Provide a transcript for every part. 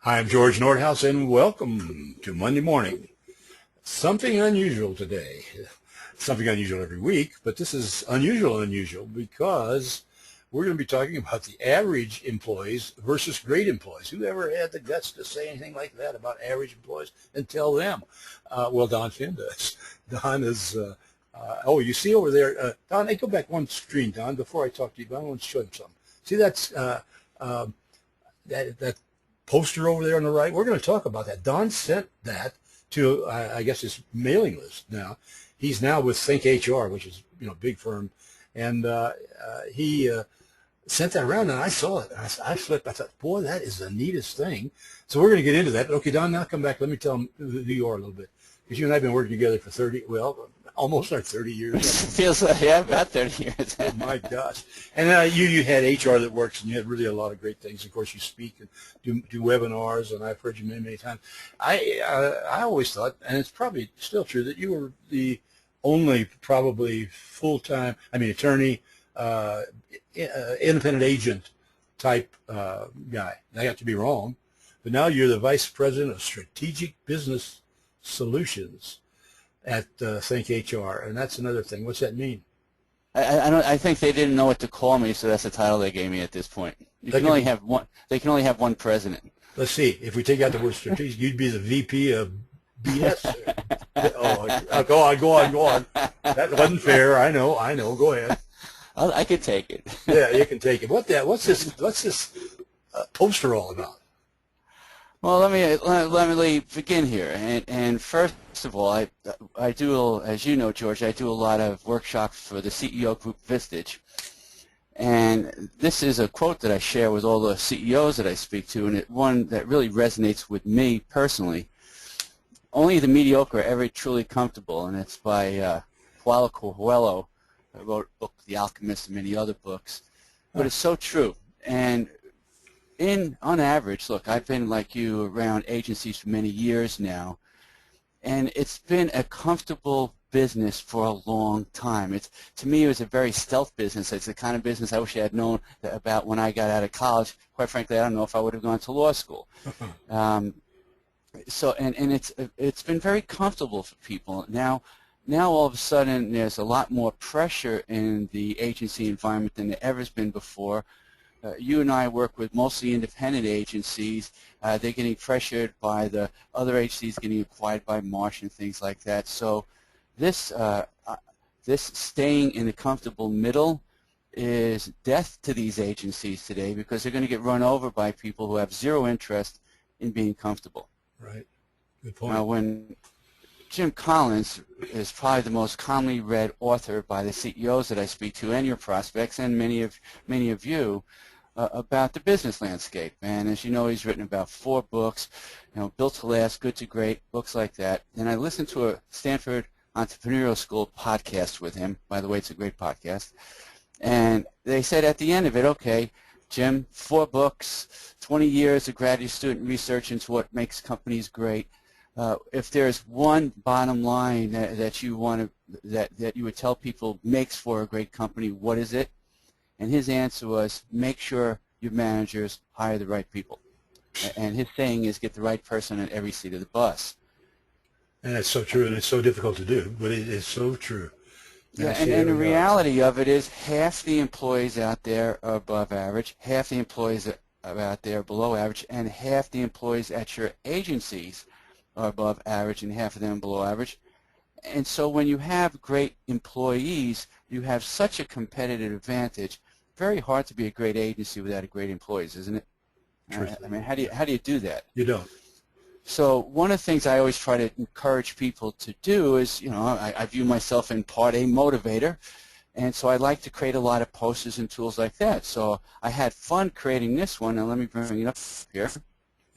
Hi, I'm George Nordhaus, and welcome to Monday morning. Something unusual today. Something unusual every week, but this is unusual because we're going to be talking about the average employees versus great employees. Who ever had the guts to say anything like that about average employees and tell them? Well, Don Phin does. Don is, you see over there, Don, hey, go back one screen, Don, before I talk to you. Don, I want to show him something. See that's that poster over there on the right? We're going to talk about that. Don sent that to, I guess, his mailing list now. He's now with ThinkHR, which is, a big firm. And he sent that around, and I saw it. I flipped. I thought, boy, that is the neatest thing. So we're going to get into that. But okay, Don, now come back. Let me tell him who you are a little bit. Because you and I have been working together for almost our 30 years. Feels like, yeah, about 30 years. Oh, my gosh. And you had HR that works, and you had really a lot of great things. Of course, you speak and do webinars, and I've heard you many, many times. I always thought, and it's probably still true, that you were the only probably full-time, attorney, independent agent type guy. I got to be wrong. But now you're the Vice President of Strategic Business Solutions at ThinkHR, and that's another thing. What's that mean? I think they didn't know what to call me, so that's the title they gave me at this point. They can only have one president. Let's see. If we take out the word strategic, you'd be the VP of BS. Go on. That wasn't fair. I know. Go ahead. I could take it. Yeah, you can take it. What's this poster all about? Well, let me begin here. And first of all, I do, as you know, George, I do a lot of workshops for the CEO group Vistage. And this is a quote that I share with all the CEOs that I speak to, and one that really resonates with me personally. Only the mediocre are ever truly comfortable, and it's by Paulo Coelho, who wrote a book, The Alchemist, and many other books. But it's so true. And on average, look, I've been like you around agencies for many years now, and it's been a comfortable business for a long time. To me, it was a very stealth business. It's the kind of business I wish I had known about when I got out of college. Quite frankly, I don't know if I would have gone to law school. So it's been very comfortable for people. Now all of a sudden, there's a lot more pressure in the agency environment than there ever has been before. You and I work with mostly independent agencies. They're getting pressured by the other agencies getting acquired by Marsh and things like that. So this staying in the comfortable middle is death to these agencies today, because they're going to get run over by people who have zero interest in being comfortable. Right. Good point. Now, when Jim Collins is probably the most commonly read author by the CEOs that I speak to, and your prospects, and many of you, about the business landscape. And as you know, he's written about 4 books, Built to Last, Good to Great, books like that. And I listened to a Stanford Entrepreneurial School podcast with him. By the way, it's a great podcast. And they said at the end of it, okay, Jim, 4 books, 20 years of graduate student research into what makes companies great. If there's one bottom line that you would tell people makes for a great company, what is it? And his answer was, make sure your managers hire the right people. And his saying is, get the right person on every seat of the bus. And that's so true, and it's so difficult to do, but it is so true. Yeah, and the reality of it is, half the employees out there are above average, half the employees are out there below average, and half the employees at your agencies are above average, and half of them below average. And so when you have great employees, you have such a competitive advantage. Very hard to be a great agency without great employees, isn't it? How do you do that? You don't. So one of the things I always try to encourage people to do is, I view myself in part a motivator, and so I like to create a lot of posters and tools like that. So I had fun creating this one, and let me bring it up here.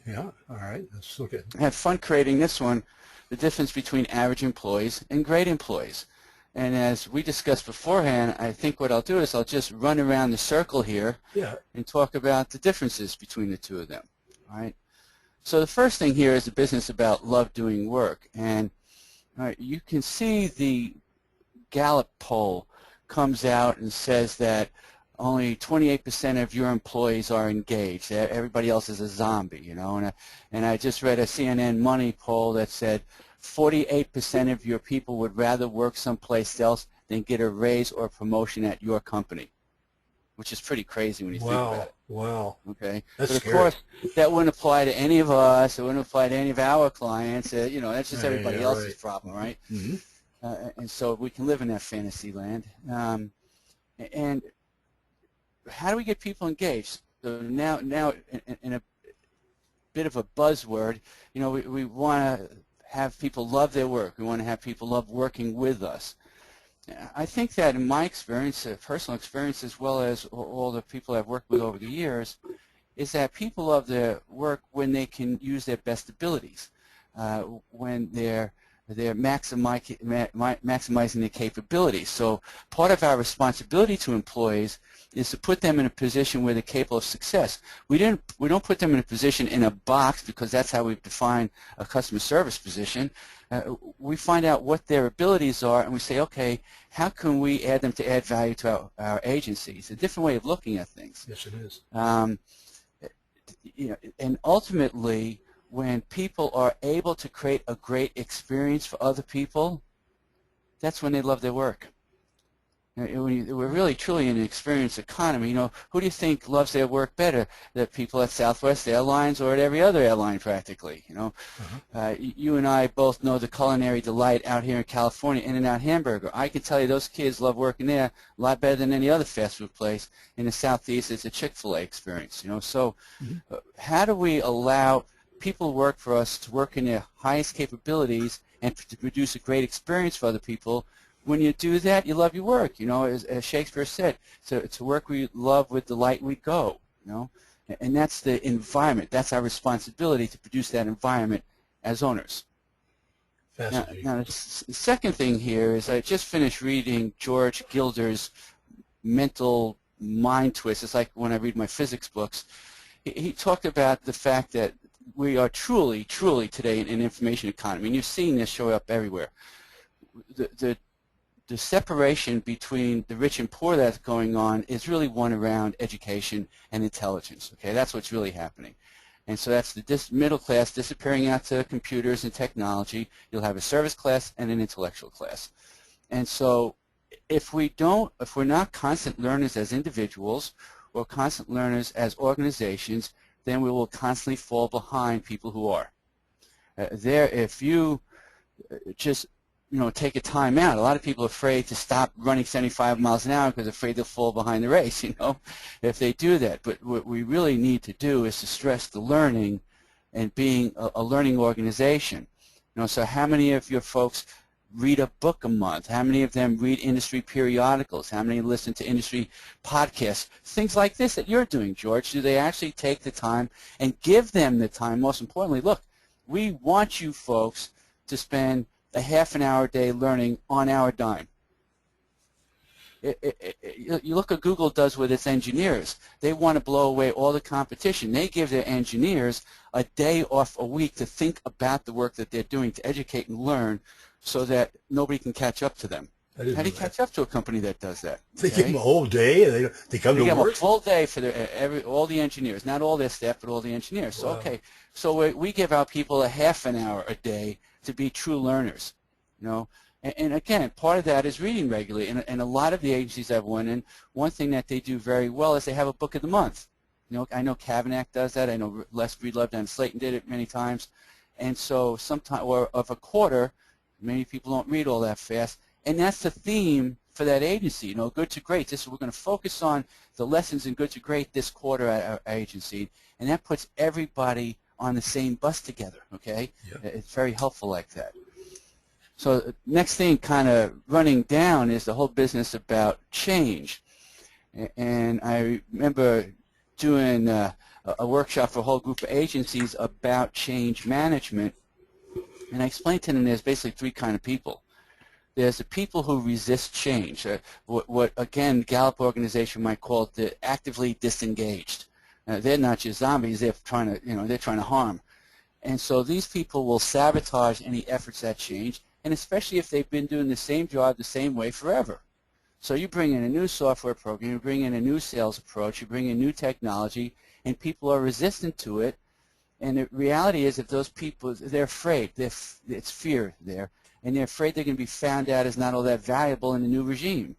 Yeah, all right, let's look at it. I had fun creating this one, the difference between average employees and great employees. And as we discussed beforehand, I think what I'll do is I'll just run around the circle here and talk about the differences between the two of them. All right. So the first thing here is the business about love doing work. And you can see the Gallup poll comes out and says that only 28% of your employees are engaged. Everybody else is a zombie, you know. And I just read a CNN Money poll that said 48% of your people would rather work someplace else than get a raise or promotion at your company, which is pretty crazy when you think about it. Wow. Okay. That's but of scary. course, that wouldn't apply to any of us. It wouldn't apply to any of our clients. You know, that's just everybody else's problem, right? Mm-hmm. And so we can live in that fantasy land. And how do we get people engaged? So now in a bit of a buzzword, you know, we want to have people love their work. We want to have people love working with us. I think that in my experience, personal experience, as well as all the people I've worked with over the years, is that people love their work when they can use their best abilities, when they're maximizing their capabilities. So part of our responsibility to employees is to put them in a position where they're capable of success. We don't put them in a position in a box because that's how we've defined a customer service position. We find out what their abilities are and we say, okay, how can we add them to add value to our agency? It's a different way of looking at things. Yes, it is. You know, and ultimately, when people are able to create a great experience for other people, that's when they love their work. We're really truly in an experience economy. You know, who do you think loves their work better? The people at Southwest Airlines or at every other airline practically, you know. You and I both know the culinary delight out here in California, In-N-Out Hamburger. I can tell you those kids love working there a lot better than any other fast food place. In the Southeast, it's a Chick-fil-A experience, you know. So how do we allow people who work for us to work in their highest capabilities and to produce a great experience for other people? When you do that, you love your work. You know, as Shakespeare said, to work we love, with delight we go. You know, and that's the environment. That's our responsibility to produce that environment as owners. Fascinating. Now the second thing here is I just finished reading George Gilder's Mental Mind Twist. It's like when I read my physics books. He talked about the fact that we are truly today in an information economy, and you're seeing this show up everywhere. The separation between the rich and poor that's going on is really one around education and intelligence. Okay, that's what's really happening. And so that's the middle class disappearing out to computers and technology. You'll have a service class and an intellectual class. And so if we're not constant learners as individuals or constant learners as organizations, then we will constantly fall behind people who are. If you just take a time out. A lot of people are afraid to stop running 75 miles an hour because they're afraid they'll fall behind the race, if they do that. But what we really need to do is to stress the learning and being a learning organization. So how many of your folks read a book a month? How many of them read industry periodicals? How many listen to industry podcasts? Things like this that you're doing, George. Do they actually take the time and give them the time? Most importantly, look, we want you folks to spend a half an hour a day learning on our dime. You look what Google does with its engineers. They want to blow away all the competition. They give their engineers a day off a week to think about the work that they're doing, to educate and learn, so that nobody can catch up to them. How do you catch up to a company that does that? They give them a whole day, and they come to work? They give them a full day for all the engineers, not all their staff, but all the engineers. So, okay, so we give our people a half an hour a day to be true learners, And again, part of that is reading regularly. And a lot of the agencies I've went in, one thing that they do very well is they have a book of the month. I know Cavanagh does that. I know Les Breedlove down in Slayton did it many times. And so sometimes, or of a quarter, many people don't read all that fast. And that's the theme for that agency, good to great. We're going to focus on the lessons in good to great this quarter at our agency. And that puts everybody on the same bus together, okay? Yeah. It's very helpful like that. So next thing kind of running down is the whole business about change. And I remember doing a workshop for a whole group of agencies about change management. And I explained to them there's basically three kinds of people. There's the people who resist change, what again, Gallup organization might call it the actively disengaged. They're not just zombies, they're trying to harm. And so these people will sabotage any efforts at change, and especially if they've been doing the same job the same way forever. So you bring in a new software program, you bring in a new sales approach, you bring in new technology, and people are resistant to it. And the reality is, if those people, they're afraid, it's fear there, and they're afraid they're going to be found out as not all that valuable in the new regime.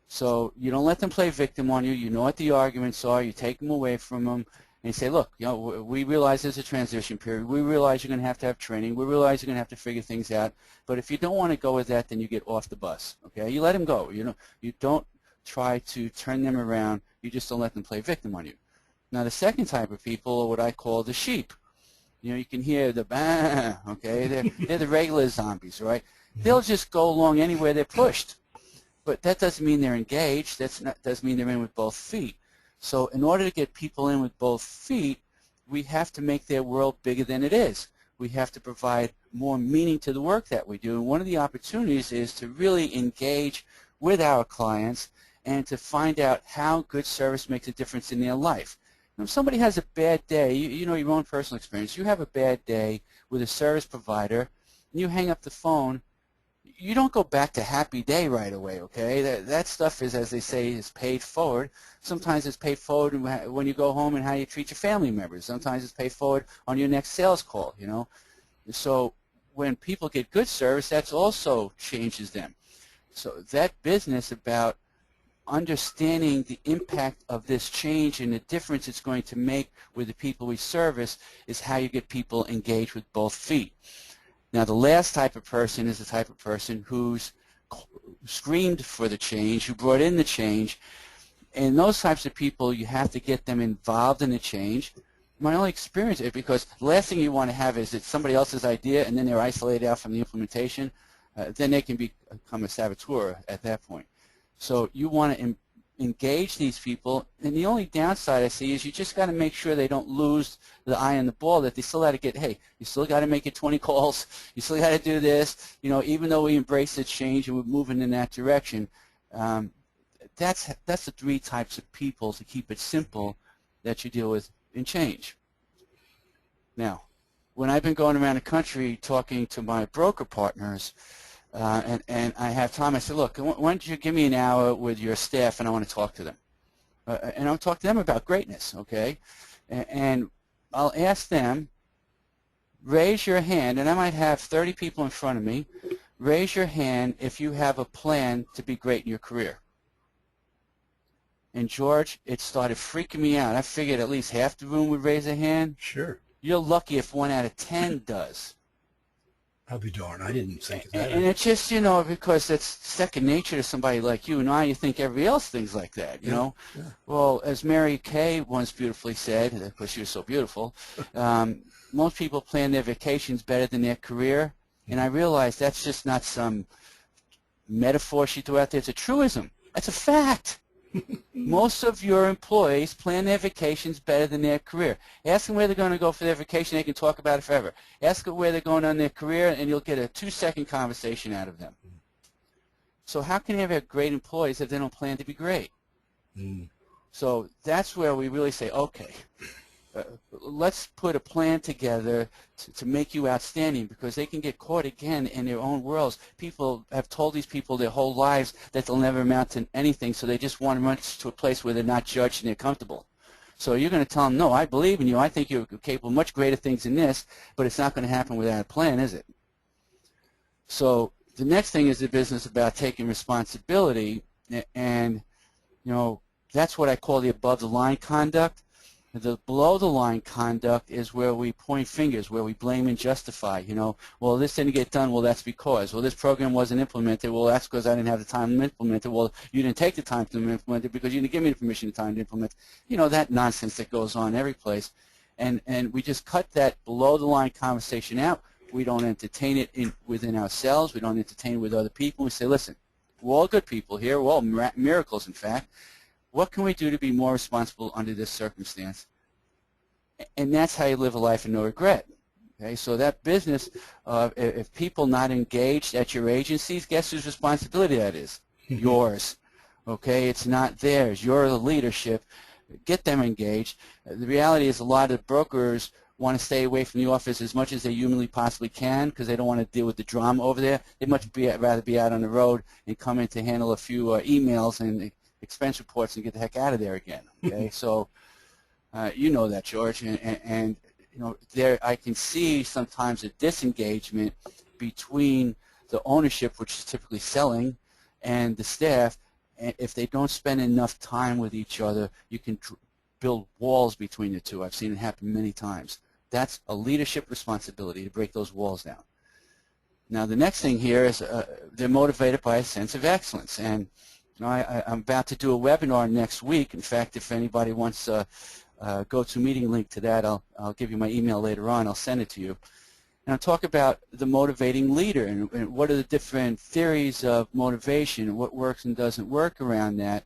So you don't let them play victim on you. You know what the arguments are. You take them away from them, and you say, look, you know, we realize there's a transition period. We realize you're going to have training. We realize you're going to have to figure things out. But if you don't want to go with that, then you get off the bus. Okay, you let them go. You know, you don't try to turn them around. You just don't let them play victim on you. Now, the second type of people are what I call the sheep. You know, you can hear the bah, okay? They're the regular zombies, right? They'll just go along anywhere they're pushed. But that doesn't mean they're engaged. That doesn't mean they're in with both feet. So in order to get people in with both feet, we have to make their world bigger than it is. We have to provide more meaning to the work that we do. And one of the opportunities is to really engage with our clients and to find out how good service makes a difference in their life. If somebody has a bad day, you know your own personal experience, you have a bad day with a service provider, and you hang up the phone, you don't go back to happy day right away, okay? That stuff is, as they say, is paid forward. Sometimes it's paid forward when you go home and how you treat your family members. Sometimes it's paid forward on your next sales call, you know? So when people get good service, that also changes them. So that business about understanding the impact of this change and the difference it's going to make with the people we service is how you get people engaged with both feet. Now, the last type of person is the type of person who's screamed for the change, who brought in the change, and those types of people, you have to get them involved in the change. My only experience is because the last thing you want to have is it's somebody else's idea and then they're isolated out from the implementation. Then they can become a saboteur at that point. So you want to engage these people, and the only downside I see is you just got to make sure they don't lose the eye on the ball, that they still got to get, hey, you still got to make your 20 calls, you still got to do this, you know, even though we embrace the change and we're moving in that direction. That's the three types of people, to keep it simple, that you deal with in change. Now, when I've been going around the country talking to my broker partners, and I have time, I said, look, why don't you give me an hour with your staff and I want to talk to them. And I'll talk to them about greatness, okay? And I'll ask them, raise your hand, and I might have 30 people in front of me, raise your hand if you have a plan to be great in your career. And George, it started freaking me out. I figured at least half the room would raise their hand. Sure. You're lucky if 1 out of 10 does. I'll be darned. I didn't think of that. And it's just, you know, because it's second nature to somebody like you. Now you think everybody else thinks like that, you know. Yeah. Well, as Mary Kay once beautifully said, because she was so beautiful, most people plan their vacations better than their career. And I realized that's just not some metaphor she threw out there. It's a truism. That's a fact. Most of your employees plan their vacations better than their career. Ask them where they're going to go for their vacation. They can talk about it forever. Ask them where they're going on their career, and you'll get a 2-second conversation out of them. So how can you have great employees if they don't plan to be great? So that's where we really say, okay, let's put a plan together to make you outstanding, because they can get caught again in their own worlds. People have told these people their whole lives that they'll never amount to anything, so they just want to run to a place where they're not judged and they're comfortable. So you're going to tell them, no, I believe in you. I think you're capable of much greater things than this, but it's not going to happen without a plan, is it? So the next thing is the business about taking responsibility, and, you know, that's what I call the above-the-line conduct. The below-the-line conduct is where we point fingers, where we blame and justify. You know, well, this didn't get done. Well, that's because. Well, this program wasn't implemented. Well, that's because I didn't have the time to implement it. Well, you didn't take the time to implement it because you didn't give me the permission, the time to implement it. You know, that nonsense that goes on every place. And we just cut that below-the-line conversation out. We don't entertain it within ourselves. We don't entertain it with other people. We say, listen, we're all good people here. We're all miracles, in fact. What can we do to be more responsible under this circumstance? And that's how you live a life of no regret. Okay, so that business, if people not engaged at your agencies, guess whose responsibility that is? Yours. Okay, it's not theirs. You're the leadership. Get them engaged. The reality is a lot of brokers want to stay away from the office as much as they humanly possibly can because they don't want to deal with the drama over there. They'd much rather be out on the road and come in to handle a few emails and expense reports and get the heck out of there again. Okay, so you know that, George, and you know, there I can see sometimes a disengagement between the ownership, which is typically selling, and the staff. And if they don't spend enough time with each other, you can build walls between the two. I've seen it happen many times. That's a leadership responsibility to break those walls down. Now, the next thing here is they're motivated by a sense of excellence. And you know, I'm about to do a webinar next week. In fact, if anybody wants a go-to-meeting link to that, I'll give you my email later on. I'll send it to you. And I'll talk about the motivating leader and what are the different theories of motivation and what works and doesn't work around that.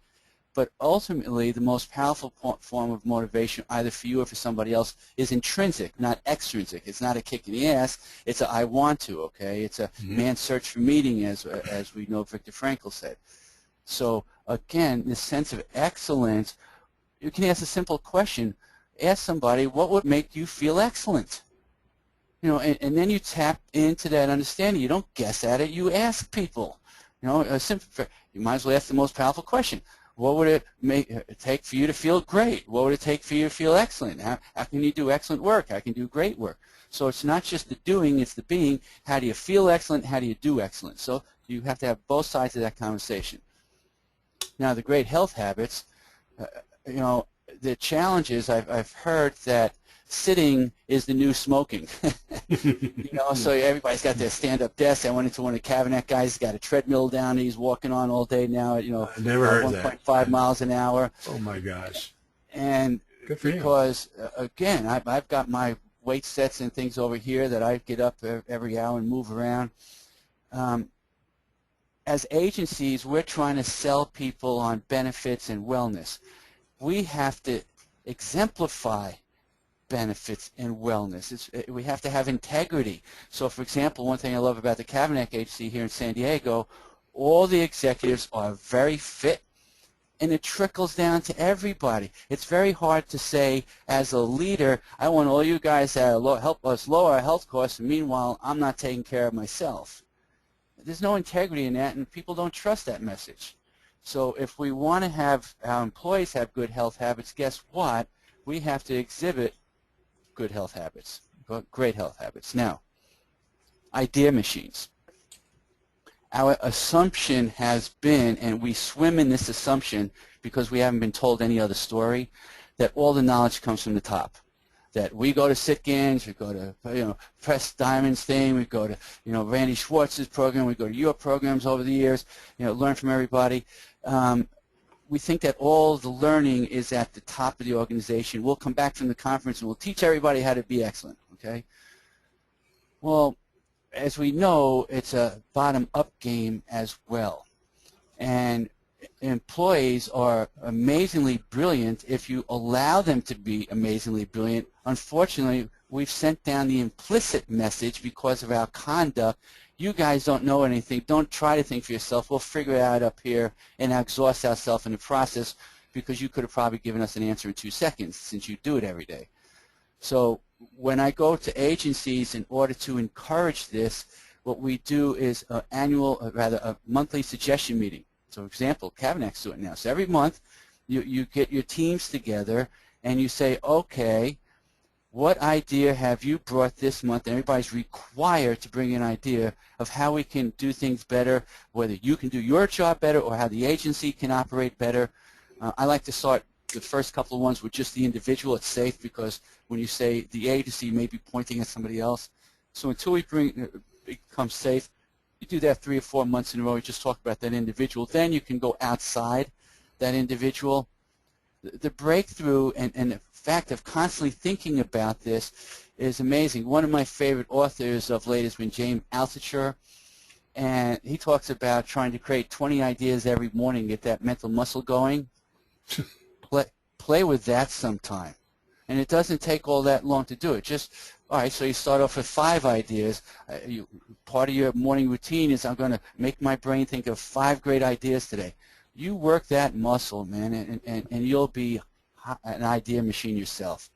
But ultimately, the most powerful form of motivation, either for you or for somebody else, is intrinsic, not extrinsic. It's not a kick in the ass. It's a I want to, okay? It's a man's search for meaning, as we know Viktor Frankl said. So, again, this sense of excellence, you can ask a simple question. Ask somebody, what would make you feel excellent? You know, and then you tap into that understanding. You don't guess at it. You ask people. You know, you might as well ask the most powerful question. What would it take for you to feel great? What would it take for you to feel excellent? How can you do excellent work? How can you do great work? So it's not just the doing, it's the being. How do you feel excellent? How do you do excellent? So you have to have both sides of that conversation. Now, the great health habits, you know, the challenge is I've heard that sitting is the new smoking. You know, so everybody's got their stand-up desk. I went into one of the cabinet guys. He's got a treadmill down. He's walking on all day now at, you know, 1.5 miles an hour. Oh my gosh! And good for because again, I've got my weight sets and things over here that I get up every hour and move around. As agencies, we're trying to sell people on benefits and wellness. We have to exemplify benefits and wellness. We have to have integrity. So, for example, one thing I love about the Cabernet Agency here in San Diego, all the executives are very fit, and it trickles down to everybody. It's very hard to say, as a leader, I want all you guys to help us lower our health costs, and meanwhile, I'm not taking care of myself. There's no integrity in that, and people don't trust that message. So if we want to have our employees have good health habits, guess what? We have to exhibit good health habits, great health habits. Now, idea machines. Our assumption has been, and we swim in this assumption because we haven't been told any other story, that all the knowledge comes from the top. That we go to Sitkins, we go to, you know, Press Diamond's thing, we go to, you know, Randy Schwartz's program, we go to your programs over the years, you know, learn from everybody. We think that all the learning is at the top of the organization. We'll come back from the conference and we'll teach everybody how to be excellent, okay? Well, as we know, it's a bottom-up game as well. And employees are amazingly brilliant if you allow them to be amazingly brilliant. Unfortunately, we've sent down the implicit message because of our conduct. You guys don't know anything. Don't try to think for yourself. We'll figure it out up here and exhaust ourselves in the process because you could have probably given us an answer in 2 seconds since you do it every day. So when I go to agencies in order to encourage this, what we do is a monthly suggestion meeting. So, for example, Cabinet's doing it now. So every month you get your teams together and you say, okay, what idea have you brought this month? And everybody's required to bring an idea of how we can do things better, whether you can do your job better or how the agency can operate better. I like to start the first couple of ones with just the individual. It's safe because when you say the agency, you may be pointing at somebody else. So until we become safe, you do that 3 or 4 months in a row. You just talk about that individual. Then you can go outside that individual. The breakthrough and the fact of constantly thinking about this is amazing. One of my favorite authors of late has been James Altucher, and he talks about trying to create 20 ideas every morning, get that mental muscle going. Play with that sometime. And it doesn't take all that long to do it. Just, all right, so you start off with 5 ideas. Part of your morning routine is I'm going to make my brain think of 5 great ideas today. You work that muscle, man, and you'll be an idea machine yourself.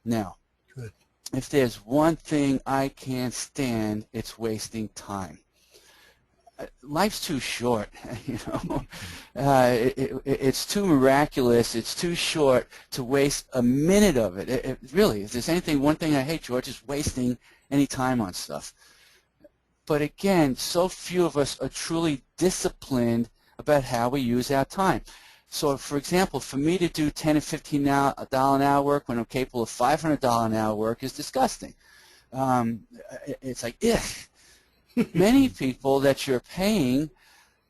Now, Good. If there's one thing I can't stand, it's wasting time. Life's too short, you know. It's too miraculous. It's too short to waste a minute of it. Really, if there's one thing I hate, George, is wasting any time on stuff. But again, so few of us are truly disciplined about how we use our time. So, for example, for me to do $10 and $15 an hour work when I'm capable of $500 an hour work is disgusting. It's like, ugh. Many people that you're paying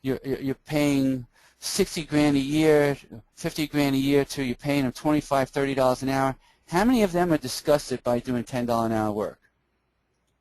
60 grand a year, 50 grand a year to, you're paying them $25, $30 an hour. How many of them are disgusted by doing $10 an hour work?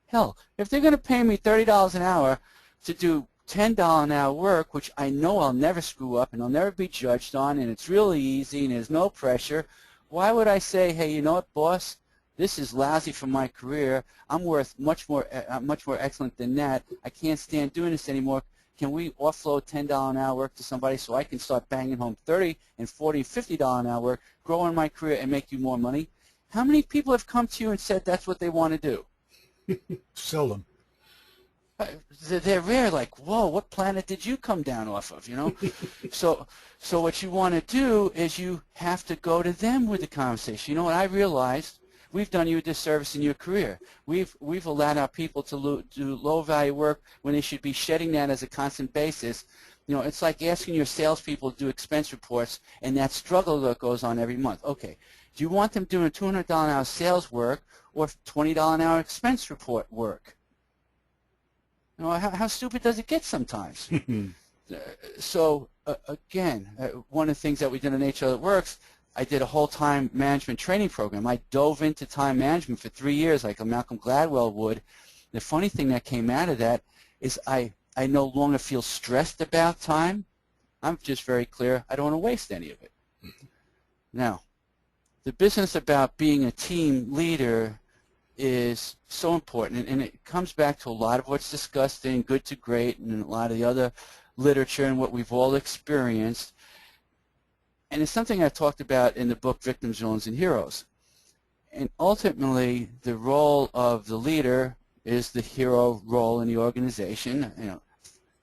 Hell, if they're going to pay me $30 an hour to do $10 an hour work, which I know I'll never screw up and I'll never be judged on, and it's really easy and there's no pressure, why would I say, hey, you know what, boss? This is lousy for my career. I'm worth much more excellent than that. I can't stand doing this anymore. Can we offload $10 an hour work to somebody so I can start banging home $30 and $40 and $50 an hour work, grow in my career, and make you more money? How many people have come to you and said that's what they want to do? Seldom. They're rare, like, whoa, what planet did you come down off of, you know? So what you want to do is you have to go to them with the conversation. You know what I realized? We've done you a disservice in your career. We've allowed our people to do low-value work when they should be shedding that as a constant basis. You know, it's like asking your salespeople to do expense reports and that struggle that goes on every month. Okay, do you want them doing $200 an hour sales work or $20 an hour expense report work? You know, how stupid does it get sometimes? Again, one of the things that we did in HR That Works, I did a whole time management training program. I dove into time management for 3 years like a Malcolm Gladwell would. The funny thing that came out of that is I no longer feel stressed about time. I'm just very clear. I don't want to waste any of it. Now, the business about being a team leader is so important, and it comes back to a lot of what's discussed in Good to Great and a lot of the other literature and what we've all experienced. And it's something I talked about in the book Victims, Villains, and Heroes. And ultimately, the role of the leader is the hero role in the organization. You know,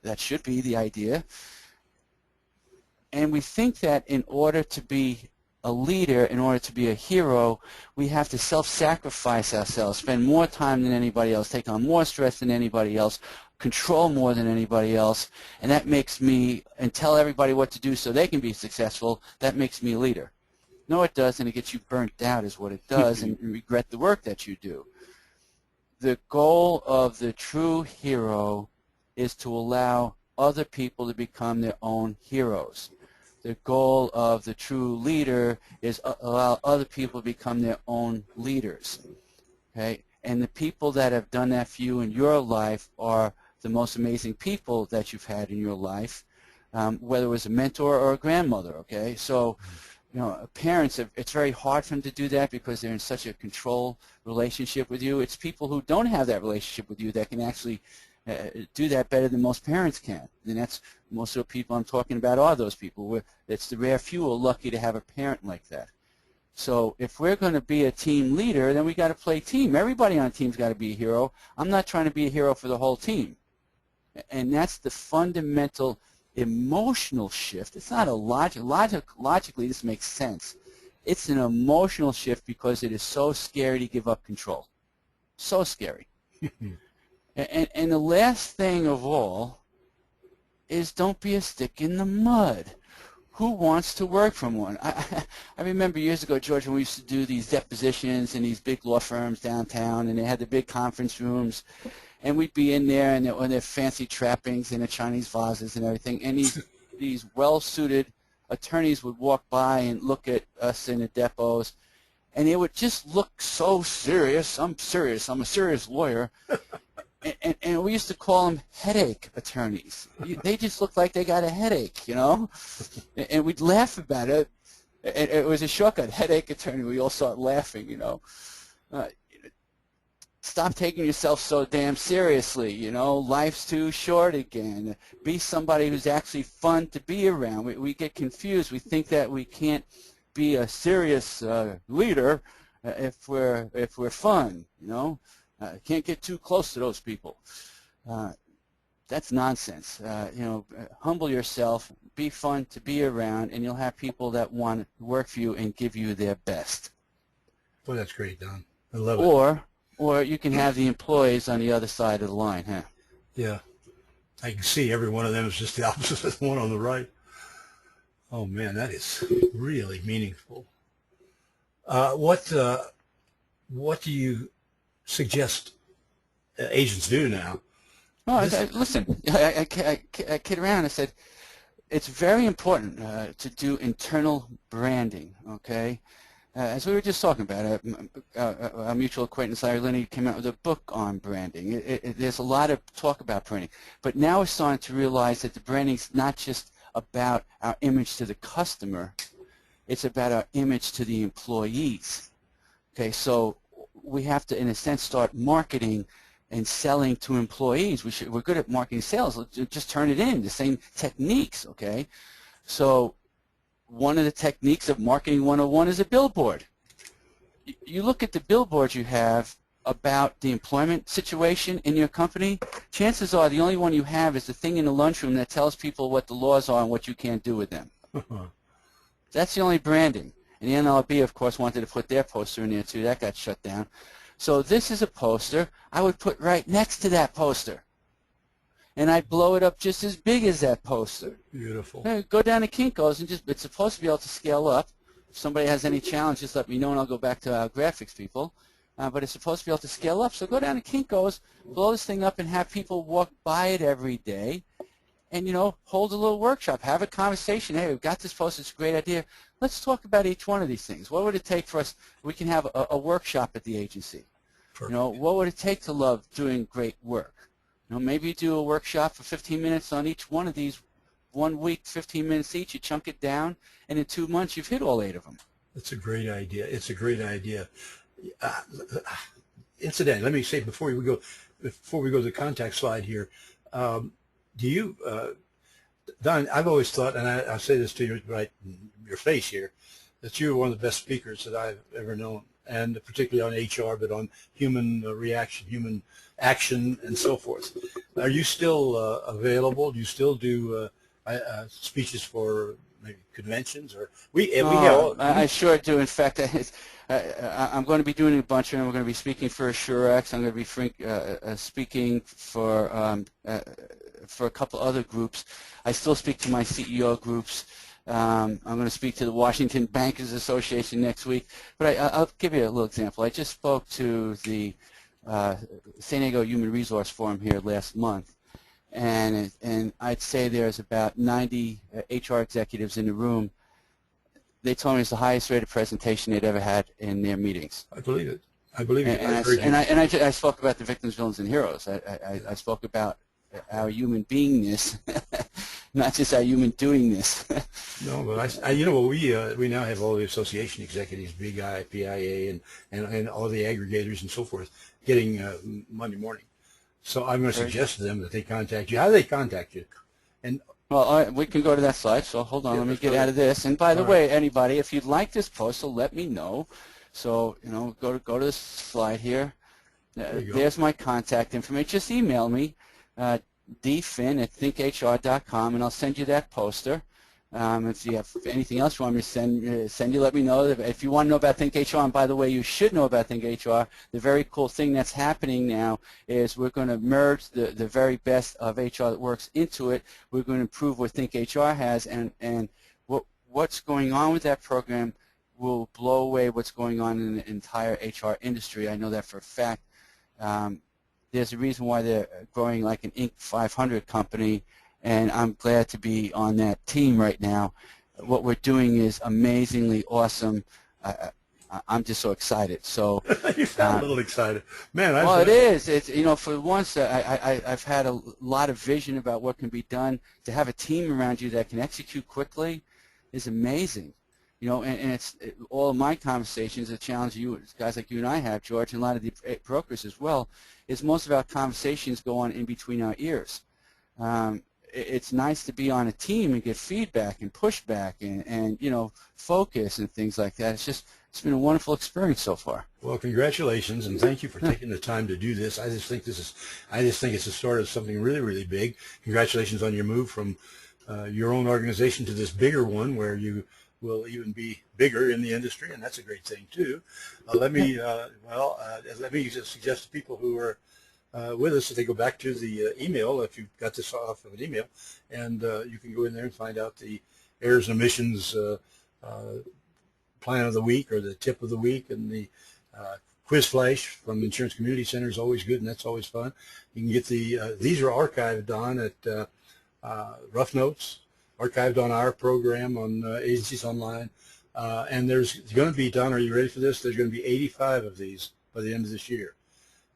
that should be the idea. And we think that in order to be a leader, in order to be a hero, we have to self-sacrifice ourselves, spend more time than anybody else, take on more stress than anybody else, control more than anybody else, and that makes me, and tell everybody what to do so they can be successful, that makes me a leader. No, it doesn't. It gets you burnt out is what it does, and regret the work that you do. The goal of the true hero is to allow other people to become their own heroes. The goal of the true leader is allow other people to become their own leaders. Okay? And the people that have done that for you in your life are the most amazing people that you've had in your life, whether it was a mentor or a grandmother. Okay? So, you know, parents, it's very hard for them to do that because they're in such a control relationship with you. It's people who don't have that relationship with you that can actually do that better than most parents can. And that's most of the people I'm talking about are those people. It's the rare few who are lucky to have a parent like that. So if we're going to be a team leader, then we got to play team. Everybody on a team's got to be a hero. I'm not trying to be a hero for the whole team. And that's the fundamental emotional shift. It's not a logically this makes sense. It's an emotional shift because it is so scary to give up control. So scary. And the last thing of all is don't be a stick in the mud. Who wants to work from one? I remember years ago, George, when we used to do these depositions in these big law firms downtown, and they had the big conference rooms, and we'd be in there and their fancy trappings and the Chinese vases and everything, and these well-suited attorneys would walk by and look at us in the depots, and they would just look so serious. I'm serious. I'm a serious lawyer. And we used to call them headache attorneys. They just looked like they got a headache, you know? And we'd laugh about it. It was a shortcut, headache attorney. We all start laughing, you know? Stop taking yourself so damn seriously, you know? Life's too short again. Be somebody who's actually fun to be around. We get confused. We think that we can't be a serious leader if we're fun, you know, can't get too close to those people. That's nonsense. You know, humble yourself, be fun to be around, and you'll have people that want to work for you and give you their best. Boy, that's great, Don. I love it. Or you can have the employees on the other side of the line, huh? Yeah. I can see every one of them is just the opposite of the one on the right. Oh, man, that is really meaningful. What do you suggest agents do now? No, listen, I kid around. I said it's very important to do internal branding, okay? As we were just talking about, our mutual acquaintance Larry Linney came out with a book on branding. There's a lot of talk about branding, but now we're starting to realize that the branding's not just about our image to the customer, it's about our image to the employees. Okay, so we have to, in a sense, start marketing and selling to employees. We're good at marketing sales. Let's just turn it in, the same techniques, okay? So one of the techniques of Marketing 101 is a billboard. You look at the billboards you have about the employment situation in your company, chances are the only one you have is the thing in the lunchroom that tells people what the laws are and what you can't do with them. That's the only branding. And the NLRB, of course, wanted to put their poster in there too. That got shut down. So this is a poster I would put right next to that poster. And I'd blow it up just as big as that poster. Beautiful. Go down to Kinko's and it's supposed to be able to scale up. If somebody has any challenge, just let me know and I'll go back to our graphics people. But it's supposed to be able to scale up. So go down to Kinko's, blow this thing up and have people walk by it every day and, you know, hold a little workshop, have a conversation. Hey, we've got this poster, it's a great idea. Let's talk about each one of these things. What would it take for us? We can have a workshop at the agency. Perfect. You know, what would it take to love doing great work? You know, maybe you do a workshop for 15 minutes on each one of these. 1 week, 15 minutes each. You chunk it down, and in 2 months, you've hit all 8 of them. That's a great idea. It's a great idea. Incidentally, let me say before we go to the contact slide here, do you, Don? I've always thought, and I'll say this to you right in your face here, that you're one of the best speakers that I've ever known, and particularly on HR, but on human reaction, human action, and so forth. Are you still available? Do you still do speeches for maybe conventions, or I sure do. In fact, I'm going to be doing a bunch, and we're going to be speaking for AssureX. I'm going to be speaking for a couple other groups. I still speak to my CEO groups. I'm going to speak to the Washington Bankers Association next week. But I'll give you a little example. I just spoke to the San Diego Human Resource Forum here last month. And I'd say there's about 90 HR executives in the room. They told me it's the highest rated presentation they'd ever had in their meetings. I believe it. I believe it. I spoke about the victims, villains, and heroes. I spoke about our human beingness, not just our human doingness. No, but you know, we now have all the association executives, Big I, PIA, and all the aggregators and so forth, getting Monday morning. So I'm going to suggest to them that they contact you. How do they contact you? And well, we can go to that slide. So hold on, let me get out of this. And by the way, anybody, if you'd like this poster, let me know. So you know, go to this slide here. There's my contact information. Just email me, dphin@thinkhr.com, and I'll send you that poster. If you have anything else you want me to send you, let me know. If you want to know about ThinkHR, and by the way, you should know about ThinkHR, the very cool thing that's happening now is we're going to merge the very best of HR that works into it. We're going to improve what ThinkHR has, and what's going on with that program will blow away what's going on in the entire HR industry. I know that for a fact. There's a reason why they're growing like an Inc. 500 company, and I'm glad to be on that team right now. What we're doing is amazingly awesome. I'm just so excited. So you sound a little excited, man. Well, it is. It's, you know, for once I've had a lot of vision about what can be done. To have a team around you that can execute quickly is amazing. You know, and it's all of my conversations, the challenge you guys like you and I have, George, and a lot of the brokers as well, is most of our conversations go on in between our ears. It's nice to be on a team and get feedback and pushback and you know, focus and things like that. It's it's been a wonderful experience so far. Well, congratulations, and thank you for taking the time to do this. I just think it's the start of something really, really big. Congratulations on your move from your own organization to this bigger one, where you will even be bigger in the industry, and that's a great thing too. Let me just suggest to people who are with us that they go back to the email, if you've got this off of an email, and you can go in there and find out the errors and omissions plan of the week, or the tip of the week, and the quiz flash from the Insurance Community Center is always good, and that's always fun. You can get these are archived on at Rough Notes, archived on our program on Agencies Online, and there's going to be, Don, are you ready for this? There's going to be 85 of these by the end of this year.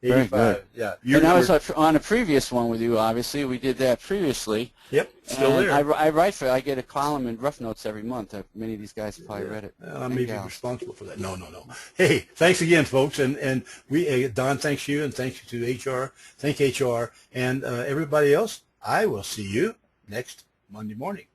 85, very good. Yeah. And I was on a previous one with you, obviously. We did that previously. Yep, still there. I get a column in Rough Notes every month. Many of these guys have probably read it. I may be responsible for that. No. Hey, thanks again, folks. And we, Don, thanks you, and thanks to HR, ThinkHR, and everybody else. I will see you next Monday morning.